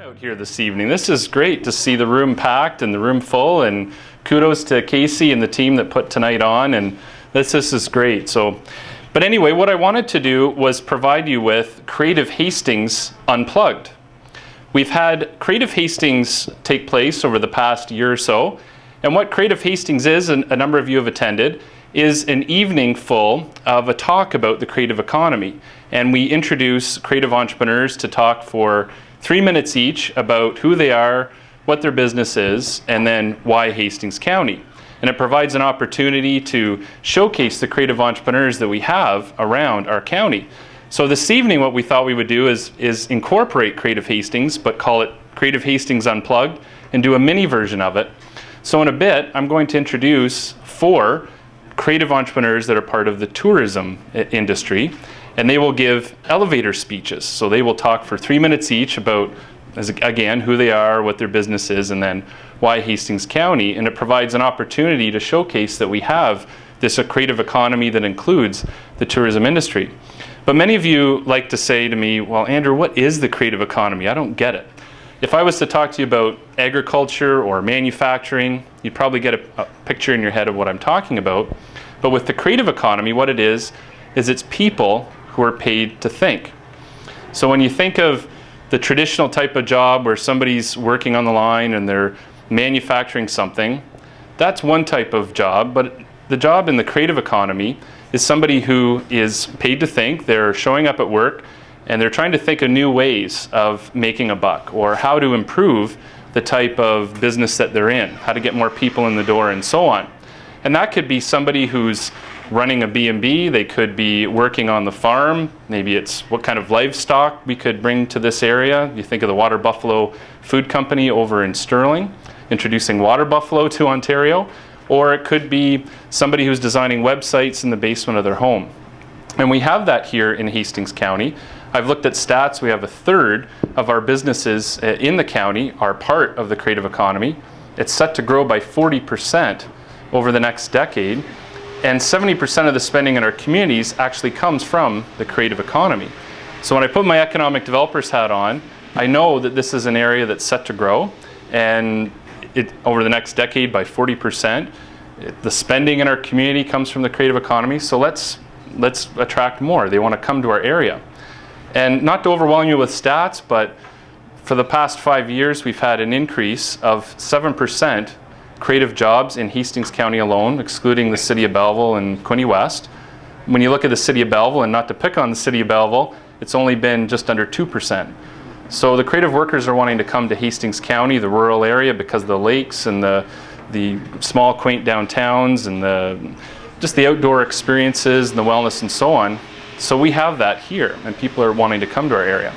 Out here this evening. This is great to see the room packed and the room full, and kudos to Casey and the team that put tonight on, and this is great. But anyway, what I wanted to do was provide you with Creative Hastings Unplugged. We've had Creative Hastings take place over the past year or so, and what Creative Hastings is, and a number of you have attended, is an evening full of a talk about the creative economy. And we introduce creative entrepreneurs to talk for 3 minutes each about who they are, what their business is, and then why Hastings County. And it provides an opportunity to showcase the creative entrepreneurs that we have around our county. So this evening what we thought we would do is incorporate Creative Hastings, but call it Creative Hastings Unplugged, and do a mini version of it. So in a bit I'm going to introduce 4 creative entrepreneurs that are part of the tourism industry, and they will give elevator speeches. So they will talk for 3 minutes each about, again, who they are, what their business is, and then why Hastings County. And it provides an opportunity to showcase that we have this creative economy that includes the tourism industry. But many of you like to say to me, well, Andrew, what is the creative economy? I don't get it. If I was to talk to you about agriculture or manufacturing, you'd probably get a picture in your head of what I'm talking about. But with the creative economy, what it is it's people who are paid to think. So when you think of the traditional type of job where somebody's working on the line and they're manufacturing something, that's one type of job. But the job in the creative economy is somebody who is paid to think. They're showing up at work and they're trying to think of new ways of making a buck, or how to improve the type of business that they're in, how to get more people in the door, and so on. And that could be somebody who's running a B&B, they could be working on the farm, maybe it's what kind of livestock we could bring to this area. You think of the Water Buffalo Food Company over in Sterling, introducing water buffalo to Ontario, or it could be somebody who's designing websites in the basement of their home. And we have that here in Hastings County. I've looked at stats. We have 1/3 of our businesses in the county are part of the creative economy. It's set to grow by 40% over the next decade. And 70% of the spending in our communities actually comes from the creative economy. So when I put my economic developer's hat on, I know that this is an area that's set to grow, and over the next decade by 40%. The spending in our community comes from the creative economy, so let's attract more. They want to come to our area. And not to overwhelm you with stats, but for the past 5 years we've had an increase of 7% creative jobs in Hastings County alone, excluding the City of Belleville and Quinte West. When you look at the City of Belleville, and not to pick on the City of Belleville, it's only been just under 2%. So the creative workers are wanting to come to Hastings County, the rural area, because of the lakes and the small quaint downtowns and just the outdoor experiences and the wellness and so on. So we have that here, and people are wanting to come to our area.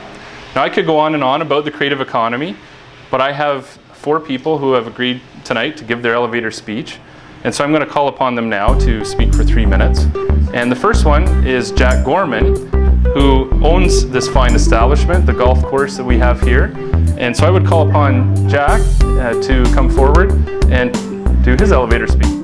Now I could go on and on about the creative economy, but I have 4 people who have agreed tonight to give their elevator speech. And so I'm going to call upon them now to speak for 3 minutes. And the first one is Jack Gorman, who owns this fine establishment, the golf course that we have here. And so I would call upon Jack to come forward and do his elevator speech.